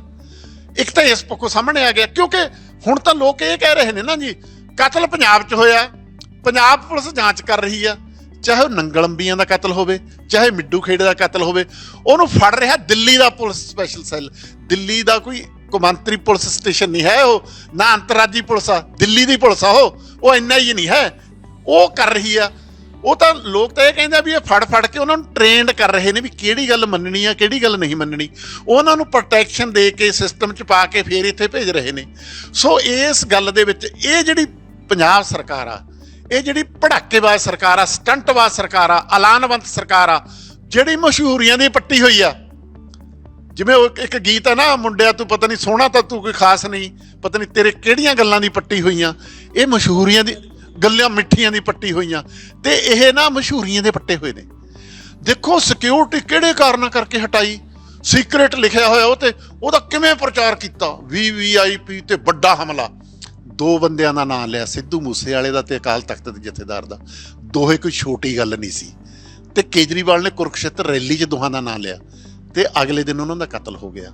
Speaker 2: ਇੱਕ ਤਾਂ ਇਸ ਪੱਖੋਂ ਸਾਹਮਣੇ ਆ ਗਿਆ ਕਿਉਂਕਿ ਹੁਣ ਤਾਂ ਲੋਕ ਇਹ ਕਹਿ ਰਹੇ ਨੇ ਨਾ ਜੀ, ਕਤਲ ਪੰਜਾਬ 'ਚ ਹੋਇਆ, ਪੰਜਾਬ ਪੁਲਿਸ ਜਾਂਚ ਕਰ ਰਹੀ ਆ, ਚਾਹੇ ਉਹ ਨੰਗਲੰਬੀਆਂ ਦਾ ਕਤਲ ਹੋਵੇ, ਚਾਹੇ ਮਿੱਡੂ ਖੇੜੇ ਦਾ ਕਤਲ ਹੋਵੇ, ਉਹਨੂੰ ਫੜ ਰਿਹਾ ਦਿੱਲੀ ਦਾ ਪੁਲਿਸ ਸਪੈਸ਼ਲ ਸੈੱਲ। ਦਿੱਲੀ ਦਾ ਕੋਈ ਕੌਮਾਂਤਰੀ ਪੁਲਿਸ ਸਟੇਸ਼ਨ ਨਹੀਂ ਹੈ ਉਹ, ਨਾ ਅੰਤਰਰਾਜੀ ਪੁਲਿਸ ਆ, ਦਿੱਲੀ ਦੀ ਪੁਲਿਸ ਆ ਉਹ ਇੰਨਾ ਹੀ ਨਹੀਂ ਹੈ, ਉਹ ਕਰ ਰਹੀ ਆ। ਉਹ ਤਾਂ ਲੋਕ ਤਾਂ ਇਹ ਕਹਿੰਦੇ ਆ ਵੀ ਇਹ ਫੜ ਕੇ ਉਹਨਾਂ ਨੂੰ ਟ੍ਰੇਨਡ ਕਰ ਰਹੇ ਨੇ ਵੀ ਕਿਹੜੀ ਗੱਲ ਮੰਨਣੀ ਆ, ਕਿਹੜੀ ਗੱਲ ਨਹੀਂ ਮੰਨਣੀ। ਉਹਨਾਂ ਨੂੰ ਪ੍ਰੋਟੈਕਸ਼ਨ ਦੇ ਕੇ ਸਿਸਟਮ 'ਚ ਪਾ ਕੇ ਫੇਰ ਇੱਥੇ ਭੇਜ ਰਹੇ ਨੇ। ਸੋ ਇਸ ਗੱਲ ਦੇ ਵਿੱਚ ਇਹ ਜਿਹੜੀ ਪੰਜਾਬ ਸਰਕਾਰ ਆ, ਇਹ ਜਿਹੜੀ ਭੜਾਕੇਬਾਜ਼ ਸਰਕਾਰ ਆ, ਸਟੰਟਬਾਜ਼ ਸਰਕਾਰ ਆ, ਐਲਾਨਵੰਤ ਸਰਕਾਰ ਆ, ਜਿਹੜੀ ਮਸ਼ਹੂਰੀਆਂ ਦੀ ਪੱਟੀ ਹੋਈ ਆ, ਜਿਵੇਂ ਉਹ ਇੱਕ ਗੀਤ ਹੈ ਨਾ, ਮੁੰਡਿਆ ਤੂੰ ਪਤਾ ਨਹੀਂ ਸੋਹਣਾ ਤਾਂ ਤੂੰ ਕੋਈ ਖਾਸ ਨਹੀਂ, ਪਤਾ ਨਹੀਂ ਤੇਰੇ ਕਿਹੜੀਆਂ ਗੱਲਾਂ ਦੀ ਪੱਟੀ ਹੋਈਆਂ। ਇਹ ਮਸ਼ਹੂਰੀਆਂ ਦੀ ਗੱਲਾਂ, ਮਿੱਠੀਆਂ ਦੀ ਪੱਟੀ ਹੋਈਆਂ, ਤੇ ਇਹ ਨਾ ਮਸ਼ਹੂਰੀਆਂ ਦੇ ਪੱਟੇ ਹੋਏ ਨੇ। ਦੇਖੋ ਸਿਕਿਉਰਿਟੀ ਕਿਹੜੇ ਕਾਰਨਾਂ ਕਰਕੇ ਹਟਾਈ, ਸੀਕ੍ਰੇਟ ਲਿਖਿਆ ਹੋਇਆ ਉਹ, ਤੇ ਉਹਦਾ ਕਿਵੇਂ ਪ੍ਰਚਾਰ ਕੀਤਾ, VVIP ਤੇ ਵੱਡਾ ਹਮਲਾ। 2 ਬੰਦਿਆਂ ਦਾ ਨਾਂ ਲਿਆ, ਸਿੱਧੂ ਮੂਸੇਵਾਲੇ ਦਾ ਤੇ ਅਕਾਲ ਤਖਤ ਦੇ ਜਥੇਦਾਰ ਦਾ। ਦੋਹੇ ਕੋਈ ਛੋਟੀ ਗੱਲ ਨਹੀਂ ਸੀ, ਤੇ ਕੇਜਰੀਵਾਲ ਨੇ ਕੁਰੂਕਸ਼ੇਤਰ ਰੈਲੀ 'ਚ ਦੋਹਾਂ ਦਾ ਨਾਂ ਲਿਆ, ਤੇ ਅਗਲੇ ਦਿਨ ਉਹਨਾਂ ਦਾ ਕਤਲ ਹੋ ਗਿਆ।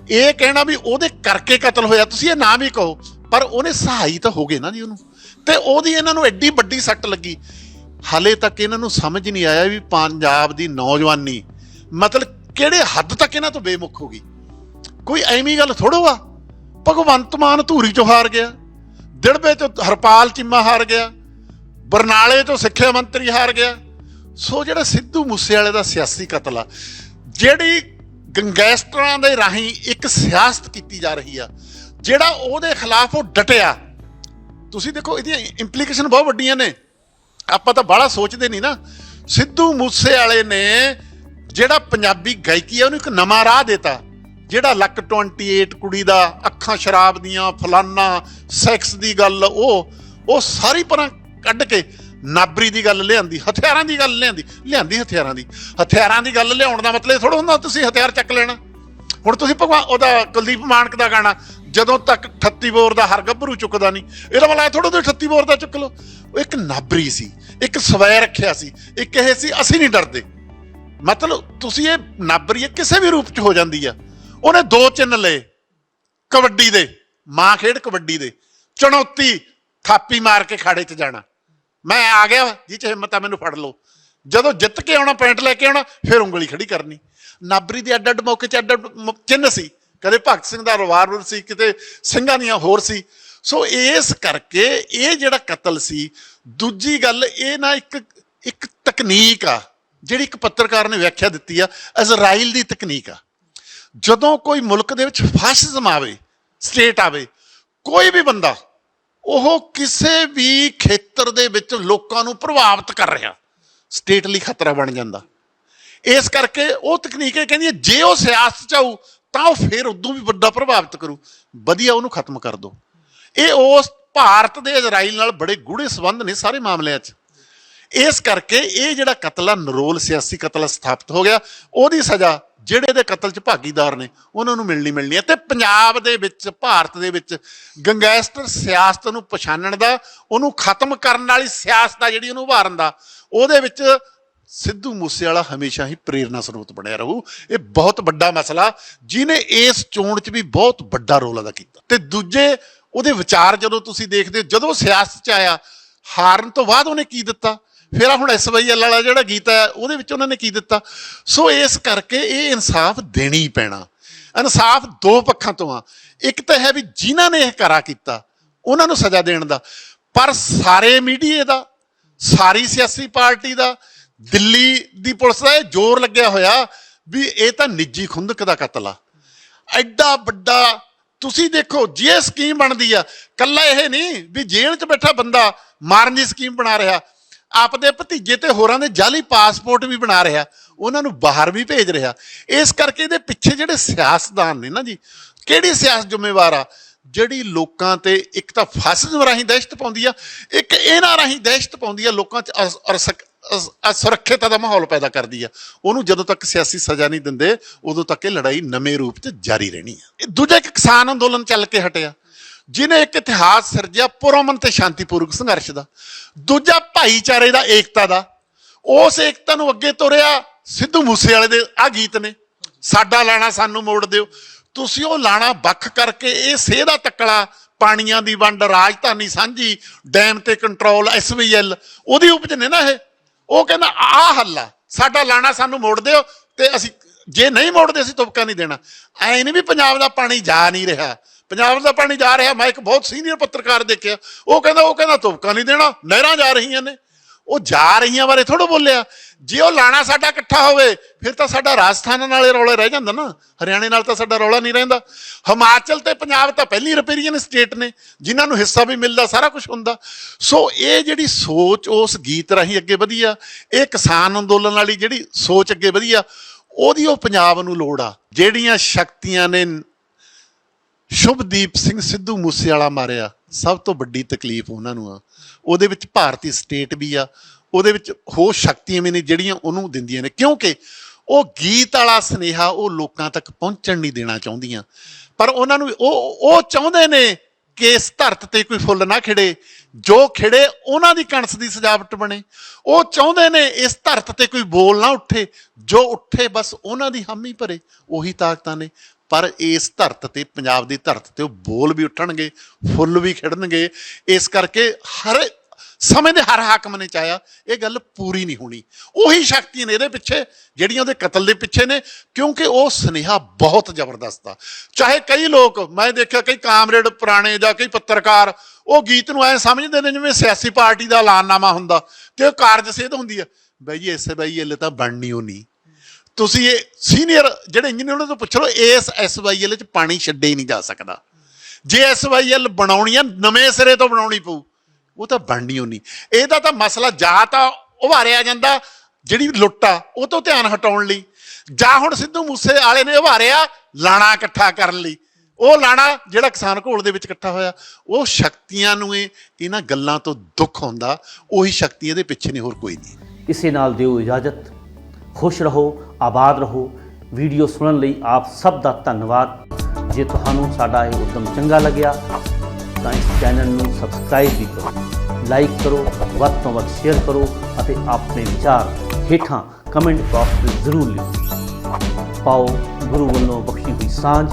Speaker 2: ਇਹ ਕਹਿਣਾ ਵੀ ਉਹਦੇ ਕਰਕੇ ਕਤਲ ਹੋਇਆ, ਤੁਸੀਂ ਇਹ ਨਾ ਵੀ ਕਹੋ, ਪਰ ਉਹਨੇ ਸਹਾਈ ਤਾਂ ਹੋ ਗਏ ਨਾ ਜੀ ਉਹਨੂੰ, ਤੇ ਉਹਦੀ ਇਹਨਾਂ ਨੂੰ ਐਡੀ ਵੱਡੀ ਸੱਟ ਲੱਗੀ। ਹਾਲੇ ਤੱਕ ਇਹਨਾਂ ਨੂੰ ਸਮਝ ਨਹੀਂ ਆਇਆ ਵੀ ਪੰਜਾਬ ਦੀ ਨੌਜਵਾਨੀ ਮਤਲਬ ਕਿਹੜੇ ਹੱਦ ਤੱਕ ਇਹਨਾਂ ਤੋਂ ਬੇਮੁਖ ਹੋ ਗਈ। ਕੋਈ ਐਵੇਂ ਗੱਲ ਥੋੜੋ ਆ। ਭਗਵੰਤ ਮਾਨ ਧੂਰੀ ਚੋਂ ਹਾਰ ਗਿਆ, ਦਿੜਬੇ ਚੋਂ ਹਰਪਾਲ ਚੀਮਾ ਹਾਰ ਗਿਆ, ਬਰਨਾਲੇ ਚੋਂ ਸਿੱਖਿਆ ਮੰਤਰੀ ਹਾਰ ਗਿਆ। ਸੋ ਜਿਹੜਾ ਸਿੱਧੂ ਮੂਸੇਵਾਲੇ ਦਾ ਸਿਆਸੀ ਕਤਲ ਆ, ਜਿਹੜੀ ਗੈਂਗਸਟਰਾਂ ਦੇ ਰਾਹੀਂ ਇੱਕ ਸਿਆਸਤ ਕੀਤੀ ਜਾ ਰਹੀ ਆ, ਜਿਹੜਾ ਉਹਦੇ ਖਿਲਾਫ ਉਹ ਡਟਿਆ। ਤੁਸੀਂ ਦੇਖੋ ਇਹਦੀਆਂ ਇੰਪਲੀਕੇਸ਼ਨ ਬਹੁਤ ਵੱਡੀਆਂ ਨੇ, ਆਪਾਂ ਤਾਂ ਬਾਹਲਾ ਸੋਚਦੇ ਨਹੀਂ ਨਾ। ਸਿੱਧੂ ਮੂਸੇਵਾਲੇ ਨੇ ਜਿਹੜਾ ਪੰਜਾਬੀ ਗਾਇਕੀ ਆ ਉਹਨੂੰ ਇੱਕ ਨਵਾਂ ਰਾਹ ਦੇਤਾ। ਜਿਹੜਾ ਲੱਕ 28 ਕੁੜੀ ਦਾ, ਅੱਖਾਂ ਸ਼ਰਾਬ ਦੀਆਂ, ਫਲਾਨਾ ਸੈਕਸ ਦੀ ਗੱਲ, ਉਹ ਸਾਰੀ ਪਰਾਂ ਕੱਢ ਕੇ ਨਾਬਰੀ ਦੀ ਗੱਲ ਲਿਆਂਦੀ, ਹਥਿਆਰਾਂ ਦੀ ਗੱਲ ਲਿਆਂਦੀ ਹਥਿਆਰਾਂ ਦੀ ਗੱਲ ਲਿਆਉਣ ਦਾ ਮਤਲਬ ਥੋੜਾ ਹੁੰਦਾ ਤੁਸੀਂ ਹਥਿਆਰ ਚੱਕ ਲੈਣਾ। ਹੁਣ ਤੁਸੀਂ ਉਹਦਾ ਕੁਲਦੀਪ ਮਾਨਕ ਦਾ ਗਾਣਾ, ਜਦੋਂ ਤੱਕ 38 ਬੋਰ ਦਾ ਹਰ ਗੱਭਰੂ ਚੁੱਕਦਾ ਨਹੀਂ, ਇਹਦਾ ਮਤਲਬ ਥੋੜਾ ਤੁਸੀਂ 38 ਬੋਰ ਦਾ ਚੁੱਕ ਲਓ। ਉਹ ਇੱਕ ਨਾਬਰੀ ਸੀ, ਇੱਕ ਸਵੈ ਰੱਖਿਆ ਸੀ, ਇੱਕ ਇਹ ਸੀ ਅਸੀਂ ਨਹੀਂ ਡਰਦੇ। ਮਤਲਬ ਤੁਸੀਂ ਇਹ ਨਾਬਰੀ ਕਿਸੇ ਵੀ ਰੂਪ 'ਚ ਹੋ ਜਾਂਦੀ ਆ। ਉਹਨੇ 2 ਚਿੰਨ੍ਹ ਲਏ ਕਬੱਡੀ ਦੇ, ਮਾਂ ਖੇਡ ਕਬੱਡੀ ਦੇ, ਚੁਣੌਤੀ, ਥਾਪੀ ਮਾਰ ਕੇ ਖਾੜੇ 'ਚ ਜਾਣਾ, ਮੈਂ ਆ ਗਿਆ ਜੀ 'ਚ ਹਿੰਮਤ ਆ ਮੈਨੂੰ ਫੜ ਲਓ। ਜਦੋਂ ਜਿੱਤ ਕੇ ਆਉਣਾ, ਪੈਂਟ ਲੈ ਕੇ ਆਉਣਾ, ਫਿਰ ਉਂਗਲੀ ਖੜੀ ਕਰਨੀ। ਨਾਬਰੀ ਦੇ ਅੱਡ ਅੱਡ ਮੌਕੇ 'ਚ ਅੱਡ ਚਿੰਨ੍ਹ ਸੀ, ਕਦੇ ਭਗਤ ਸਿੰਘ ਦਾ ਰਿਵਾਲਵਰ ਸੀ, ਕਿਤੇ ਸਿੰਘਾਂ ਦੀਆਂ ਹੋਰ ਸੀ। ਸੋ ਇਸ ਕਰਕੇ ਇਹ ਜਿਹੜਾ ਕਤਲ ਸੀ। ਦੂਜੀ ਗੱਲ ਇਹ ਨਾ ਇੱਕ ਤਕਨੀਕ ਆ ਜਿਹੜੀ ਇੱਕ ਪੱਤਰਕਾਰ ਨੇ ਵਿਆਖਿਆ ਦਿੱਤੀ ਆ, ਇਜ਼ਰਾਈਲ ਦੀ ਤਕਨੀਕ ਆ। ਜਦੋਂ ਕੋਈ ਮੁਲਕ ਦੇ ਵਿੱਚ ਫਾਸਿਜ਼ਮ ਆਵੇ, ਸਟੇਟ ਆਵੇ, ਕੋਈ ਵੀ ਬੰਦਾ ਉਹ ਕਿਸੇ ਵੀ ਖੇਤਰ ਦੇ ਵਿੱਚ ਲੋਕਾਂ ਨੂੰ ਪ੍ਰਭਾਵਿਤ ਕਰ ਰਿਹਾ, ਸਟੇਟ ਲਈ ਖਤਰਾ ਬਣ ਜਾਂਦਾ। ਇਸ ਕਰਕੇ ਉਹ ਤਕਨੀਕ ਇਹ ਕਹਿੰਦੀ ਹੈ ਜੇ ਉਹ ਸਿਆਸਤ 'ਚ ਆਊ ਤਾਂ ਉਹ ਫਿਰ ਉਦੋਂ ਵੀ ਵੱਡਾ ਪ੍ਰਭਾਵਿਤ ਕਰੂ, ਵਧੀਆ ਉਹਨੂੰ ਖਤਮ ਕਰ ਦਿਓ। ਇਹ ਉਸ ਭਾਰਤ ਦੇ ਇਜ਼ਰਾਈਲ ਨਾਲ ਬੜੇ ਗੂੜੇ ਸੰਬੰਧ ਨੇ ਸਾਰੇ ਮਾਮਲਿਆਂ 'ਚ। ਇਸ ਕਰਕੇ ਇਹ ਜਿਹੜਾ ਕਤਲ ਆ, ਨਰੋਲ ਸਿਆਸੀ ਕਤਲ ਸਥਾਪਿਤ ਹੋ ਗਿਆ। ਉਹਦੀ ਸਜ਼ਾ ਜਿਹੜੇ ਇਹਦੇ ਕਤਲ 'ਚ ਭਾਗੀਦਾਰ ਨੇ ਉਹਨਾਂ ਨੂੰ ਮਿਲਣੀ ਹੈ। ਤੇ ਪੰਜਾਬ ਦੇ ਵਿੱਚ, ਭਾਰਤ ਦੇ ਵਿੱਚ ਗੈਂਗਸਟਰ ਸਿਆਸਤ ਨੂੰ ਪਛਾਣਨ ਦਾ, ਉਹਨੂੰ ਖਤਮ ਕਰਨ ਵਾਲੀ ਸਿਆਸਤ ਆ ਜਿਹੜੀ, ਉਹਨੂੰ ਉਭਾਰਨ ਦਾ, ਉਹਦੇ ਵਿੱਚ ਸਿੱਧੂ ਮੂਸੇਵਾਲਾ ਹਮੇਸ਼ਾ ਹੀ ਪ੍ਰੇਰਨਾ ਸਰੋਤ ਬਣਿਆ ਰਹੂ। ਇਹ ਬਹੁਤ ਵੱਡਾ ਮਸਲਾ ਜਿਹਨੇ ਇਸ ਚੋਣ 'ਚ ਵੀ ਬਹੁਤ ਵੱਡਾ ਰੋਲ ਅਦਾ ਕੀਤਾ। ਤੇ ਦੂਜੇ ਉਹਦੇ ਵਿਚਾਰ ਜਦੋਂ ਤੁਸੀਂ ਦੇਖਦੇ, ਜਦੋਂ ਸਿਆਸਤ 'ਚ ਆਇਆ, ਹਾਰਨ ਤੋਂ ਬਾਅਦ ਉਹਨੇ ਕੀ ਦਿੱਤਾ, ਫਿਰ ਹੁਣ SYL ਵਾਲਾ ਜਿਹੜਾ ਗੀਤ ਹੈ ਉਹਦੇ ਵਿੱਚ ਉਹਨਾਂ ਨੇ ਕੀ ਦਿੱਤਾ। ਸੋ ਇਸ ਕਰਕੇ ਇਹ ਇਨਸਾਫ ਦੇਣੀ ਹੀ ਪੈਣਾ। ਇਨਸਾਫ 2 ਪੱਖਾਂ ਤੋਂ ਆ। ਇੱਕ ਤਾਂ ਹੈ ਵੀ ਜਿਨ੍ਹਾਂ ਨੇ ਇਹ ਕਰਾ ਕੀਤਾ ਉਹਨਾਂ ਨੂੰ ਸਜ਼ਾ ਦੇਣ ਦਾ, ਪਰ ਸਾਰੇ ਮੀਡੀਆ ਦਾ, ਸਾਰੀ ਸਿਆਸੀ ਪਾਰਟੀ ਦਾ, ਦਿੱਲੀ ਦੀ ਪੁਲਿਸ ਦਾ ਇਹ ਜ਼ੋਰ ਲੱਗਿਆ ਹੋਇਆ ਵੀ ਇਹ ਤਾਂ ਨਿੱਜੀ ਖੁੰਦਕ ਦਾ ਕਤਲ ਆ। ਐਡਾ ਵੱਡਾ ਤੁਸੀਂ ਦੇਖੋ, ਜੇ ਸਕੀਮ ਬਣਦੀ ਆ, ਕੱਲਾ ਇਹ ਨਹੀਂ ਵੀ ਜੇਲ੍ਹ 'ਚ ਬੈਠਾ ਬੰਦਾ ਮਾਰਨ ਦੀ ਸਕੀਮ ਬਣਾ ਰਿਹਾ, ਆਪਦੇ ਭਤੀਜੇ ਤੇ ਹੋਰਾਂ ਦੇ ਜਾਲੀ ਪਾਸਪੋਰਟ ਵੀ ਬਣਾ ਰਿਹਾ, ਉਹਨਾਂ ਨੂੰ ਬਾਹਰ ਵੀ ਭੇਜ ਰਿਹਾ। ਇਸ ਕਰਕੇ ਇਹਦੇ ਪਿੱਛੇ ਜਿਹੜੇ ਸਿਆਸਤਦਾਨ ਨੇ ਨਾ ਜੀ, ਕਿਹੜੀ ਸਿਆਸਤ ਜ਼ਿੰਮੇਵਾਰ ਆ, ਜਿਹੜੀ ਲੋਕਾਂ ਤੇ ਇੱਕ ਤਾਂ ਫਾਸਿਜ਼ਮ ਰਾਹੀਂ ਦਹਿਸ਼ਤ ਪਾਉਂਦੀ ਆ, ਇੱਕ ਇਹਨਾਂ ਰਾਹੀਂ ਦਹਿਸ਼ਤ ਪਾਉਂਦੀ ਆ, ਲੋਕਾਂ 'ਚ ਅਸੁਰੱਖਿਅਤਾ ਦਾ ਮਾਹੌਲ ਪੈਦਾ ਕਰਦੀ ਆ। ਉਹਨੂੰ ਜਦੋਂ ਤੱਕ ਸਿਆਸੀ ਸਜ਼ਾ ਨਹੀਂ ਦਿੰਦੇ ਉਦੋਂ ਤੱਕ ਇਹ ਲੜਾਈ ਨਵੇਂ ਰੂਪ 'ਚ ਜਾਰੀ ਰਹਿਣੀ ਆ। ਦੂਜਾ ਇੱਕ ਕਿਸਾਨ ਅੰਦੋਲਨ ਚੱਲ ਕੇ ਹਟਿਆ, ਜਿਹਨੇ ਇੱਕ ਇਤਿਹਾਸ ਸਿਰਜਿਆ ਪੁਰਅਮਨ ਤੇ ਸ਼ਾਂਤੀਪੂਰਵਕ ਸੰਘਰਸ਼ ਦਾ। ਦੂਜਾ ਭਾਈਚਾਰੇ ਦਾ, ਏਕਤਾ ਦਾ। ਉਸ ਏਕਤਾ ਨੂੰ ਅੱਗੇ ਤੋਰਿਆ ਸਿੱਧੂ ਮੂਸੇਵਾਲੇ ਦੇ ਆਹ ਗੀਤ ਨੇ, ਸਾਡਾ ਲਾਣਾ ਸਾਨੂੰ ਮੋੜ ਦਿਓ। ਤੁਸੀਂ ਉਹ ਲਾਣਾ ਵੱਖ ਕਰਕੇ ਇਹ ਸੇਹ ਦਾ ਤੱਕਲਾ, ਪਾਣੀਆਂ ਦੀ ਵੰਡ, ਰਾਜਧਾਨੀ ਸਾਂਝੀ, ਡੈਮ ਤੇ ਕੰਟਰੋਲ, SYL ਉਹਦੀ ਉਪਜ ਨੇ ਨਾ ਇਹ। ਉਹ ਕਹਿੰਦਾ ਆਹ ਹੱਲ ਆ, ਸਾਡਾ ਲਾਣਾ ਸਾਨੂੰ ਮੋੜ ਦਿਓ, ਤੇ ਅਸੀਂ ਜੇ ਨਹੀਂ ਮੋੜਦੇ ਅਸੀਂ ਤੁਪਕਾ ਨਹੀਂ ਦੇਣਾ। ਐ ਨਹੀਂ ਵੀ ਪੰਜਾਬ ਦਾ ਪਾਣੀ ਜਾ ਨਹੀਂ ਰਿਹਾ, ਪੰਜਾਬ ਦਾ ਪਾਣੀ ਜਾ ਰਿਹਾ। ਮੈਂ ਇੱਕ ਬਹੁਤ ਸੀਨੀਅਰ ਪੱਤਰਕਾਰ ਦੇਖਿਆ, ਉਹ ਕਹਿੰਦਾ ਤੁਪਕਾ ਨਹੀਂ ਦੇਣਾ, ਨਹਿਰਾਂ ਜਾ ਰਹੀਆਂ ਨੇ। ਉਹ ਜਾ ਰਹੀਆਂ ਬਾਰੇ ਥੋੜ੍ਹਾ ਬੋਲਿਆ। ਜੇ ਉਹ ਲਾਣਾ ਸਾਡਾ ਇਕੱਠਾ ਹੋਵੇ ਫਿਰ ਤਾਂ ਸਾਡਾ ਰਾਜਸਥਾਨ ਨਾਲੇ ਰੌਲਾ ਰਹਿ ਜਾਂਦਾ ਨਾ, ਹਰਿਆਣੇ ਨਾਲ ਤਾਂ ਸਾਡਾ ਰੌਲਾ ਨਹੀਂ ਰਹਿੰਦਾ। ਹਿਮਾਚਲ ਤੇ ਪੰਜਾਬ ਤਾਂ ਪਹਿਲੀ ਰਿਪੇਰੀਅਨ ਸਟੇਟ ਨੇ, ਜਿਨ੍ਹਾਂ ਨੂੰ ਹਿੱਸਾ ਵੀ ਮਿਲਦਾ, ਸਾਰਾ ਕੁਝ ਹੁੰਦਾ। ਸੋ ਇਹ ਜਿਹੜੀ ਸੋਚ ਉਸ ਗੀਤ ਰਾਹੀਂ ਅੱਗੇ ਵਧੀ ਆ, ਇਹ ਕਿਸਾਨ ਅੰਦੋਲਨ ਵਾਲੀ ਜਿਹੜੀ ਸੋਚ ਅੱਗੇ ਵਧੀ ਆ, ਉਹਦੀ ਉਹ ਪੰਜਾਬ ਨੂੰ ਲੋੜ ਆ। ਜਿਹੜੀਆਂ ਸ਼ਕਤੀਆਂ ਨੇ ਸ਼ੁਭਦੀਪ ਸਿੰਘ ਸਿੱਧੂ ਮੂਸੇਵਾਲਾ ਮਾਰਿਆ, ਸਭ ਤੋਂ ਵੱਡੀ ਤਕਲੀਫ ਉਹਨਾਂ ਨੂੰ ਆ। ਉਹਦੇ ਵਿੱਚ ਭਾਰਤੀ ਸਟੇਟ ਵੀ ਆ, ਉਹਦੇ ਵਿੱਚ ਹੋਰ ਸ਼ਕਤੀਆਂ ਵੀ ਨੇ ਜਿਹੜੀਆਂ ਉਹਨੂੰ ਦਿੰਦੀਆਂ ਨੇ, ਕਿਉਂਕਿ ਉਹ ਗੀਤ ਵਾਲਾ ਸੁਨੇਹਾ ਉਹ ਲੋਕਾਂ ਤੱਕ ਪਹੁੰਚਣ ਨਹੀਂ ਦੇਣਾ ਚਾਹੁੰਦੀਆਂ। ਪਰ ਉਹਨਾਂ ਨੂੰ ਉਹ ਚਾਹੁੰਦੇ ਨੇ ਕਿ ਇਸ ਧਰਤ ਤੇ ਕੋਈ ਫੁੱਲ ਨਾ ਖਿੜੇ, ਜੋ ਖਿੜੇ ਉਹਨਾਂ ਦੀ ਕਣਸ ਦੀ ਸਜਾਵਟ ਬਣੇ। ਉਹ ਚਾਹੁੰਦੇ ਨੇ ਇਸ ਧਰਤ ਤੇ ਕੋਈ ਬੋਲ ਨਾ ਉੱਠੇ, ਜੋ ਉੱਠੇ ਬਸ ਉਹਨਾਂ ਦੀ ਹਾਮੀ ਭਰੇ। ਉਹੀ ਤਾਕਤਾਂ ਨੇ। ਪਰ ਇਸ ਧਰਤ ਤੇ, ਪੰਜਾਬ ਦੀ ਧਰਤ ਤੇ, ਉਹ ਬੋਲ ਵੀ ਉੱਠਣਗੇ, ਫੁੱਲ ਵੀ ਖਿੜਨਗੇ। ਇਸ ਕਰਕੇ ਹਰ ਸਮੇਂ ਦੇ ਹਰ ਹਾਕਮ ਨੇ ਚਾਹਿਆ ਇਹ ਗੱਲ ਪੂਰੀ ਨਹੀਂ ਹੋਣੀ। ਉਹੀ ਸ਼ਕਤੀਆਂ ਨੇ ਇਹਦੇ ਪਿੱਛੇ ਜਿਹੜੀਆਂ ਉਹਦੇ ਕਤਲ ਦੇ ਪਿੱਛੇ ਨੇ, ਕਿਉਂਕਿ ਉਹ ਸੁਨੇਹਾ ਬਹੁਤ ਜ਼ਬਰਦਸਤ ਆ। ਚਾਹੇ ਕਈ ਲੋਕ, ਮੈਂ ਦੇਖਿਆ ਕਈ ਕਾਮਰੇਡ ਪੁਰਾਣੇ ਜਾਂ ਕਈ ਪੱਤਰਕਾਰ, ਉਹ ਗੀਤ ਨੂੰ ਐਂ ਸਮਝਦੇ ਨੇ ਜਿਵੇਂ ਸਿਆਸੀ ਪਾਰਟੀ ਦਾ ਐਲਾਨਨਾਮਾ ਹੁੰਦਾ ਤੇ ਉਹ ਕਾਰਜ ਸਿਹਤ ਹੁੰਦੀ ਆ। ਬਾਈ ਜੀ SYL ਤਾਂ ਬਣਨੀ ਓ ਨਹੀਂ। ਤੁਸੀਂ ਇਹ ਸੀਨੀਅਰ ਜਿਹੜੇ ਇੰਜੀਨੀਅਰ ਉਹਨਾਂ ਤੋਂ ਪੁੱਛ ਲਓ, ਇਸ SYL 'ਚ ਪਾਣੀ ਛੱਡੇ ਹੀ ਨਹੀਂ ਜਾ ਸਕਦਾ। ਜੇ SYL ਬਣਾਉਣੀ ਆ ਨਵੇਂ ਸਿਰੇ ਤੋਂ ਬਣਾਉਣੀ ਪਊ, ਉਹ ਤਾਂ ਬਣਨੀ ਓ ਨਹੀਂ। ਇਹਦਾ ਤਾਂ ਮਸਲਾ ਜਾਂ ਤਾਂ ਉਭਾਰਿਆ ਜਾਂਦਾ ਜਿਹੜੀ ਲੁੱਟ ਆ ਉਹ ਤੋਂ ਧਿਆਨ ਹਟਾਉਣ ਲਈ, ਜਾਂ ਹੁਣ ਸਿੱਧੂ ਮੂਸੇਵਾਲੇ ਨੇ ਉਭਾਰਿਆ ਲਾਣਾ ਇਕੱਠਾ ਕਰਨ ਲਈ। ਉਹ ਲਾਣਾ ਜਿਹੜਾ ਕਿਸਾਨ ਘੋਲ ਦੇ ਵਿੱਚ ਇਕੱਠਾ ਹੋਇਆ, ਉਹ ਸ਼ਕਤੀਆਂ ਨੂੰ ਇਹਨਾਂ ਗੱਲਾਂ ਤੋਂ ਦੁੱਖ ਹੁੰਦਾ। ਉਹੀ ਸ਼ਕਤੀ ਇਹਦੇ ਪਿੱਛੇ ਨੇ, ਹੋਰ ਕੋਈ ਨਹੀਂ।
Speaker 1: ਇਸੇ ਨਾਲ ਦਿਓ ਇਜਾਜ਼ਤ। ਖੁਸ਼ ਰਹੋ, ਆਬਾਦ ਰਹੋ। ਵੀਡੀਓ ਸੁਣਨ ਲਈ ਆਪ ਸਭ ਦਾ ਧੰਨਵਾਦ। ਜੇ ਤੁਹਾਨੂੰ ਸਾਡਾ ਇਹ ਉਦਮ ਚੰਗਾ ਲੱਗਿਆ ਤਾਂ ਇਸ ਚੈਨਲ ਨੂੰ ਸਬਸਕ੍ਰਾਈਬ ਵੀ ਕਰੋ, ਲਾਈਕ ਕਰੋ, ਵੱਧ ਤੋਂ ਵੱਧ ਸ਼ੇਅਰ ਕਰੋ ਅਤੇ ਆਪਣੇ ਵਿਚਾਰ ਹੇਠਾਂ ਕਮੈਂਟ ਬਾਕਸ ਵਿੱਚ ਜ਼ਰੂਰ ਲਿਖੋ। ਪਾਓ ਗੁਰੂ ਵੱਲੋਂ ਬਖਸ਼ੀ ਹੋਈ ਸਾਂਝ।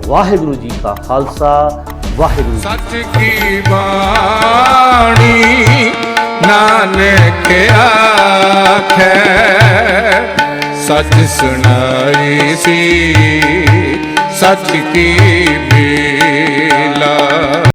Speaker 1: ਵਾਹਿਗੁਰੂ ਜੀ ਕਾ ਖਾਲਸਾ, ਵਾਹਿਗੁਰੂ ਜੀ
Speaker 3: ਸੱਚ ਕੀ ਬਾਣੀ ਨਾਨਕ ਆਖੈ, ਸੱਚ ਸੁਣਾਈ ਸੀ ਸੱਚ ਕੀ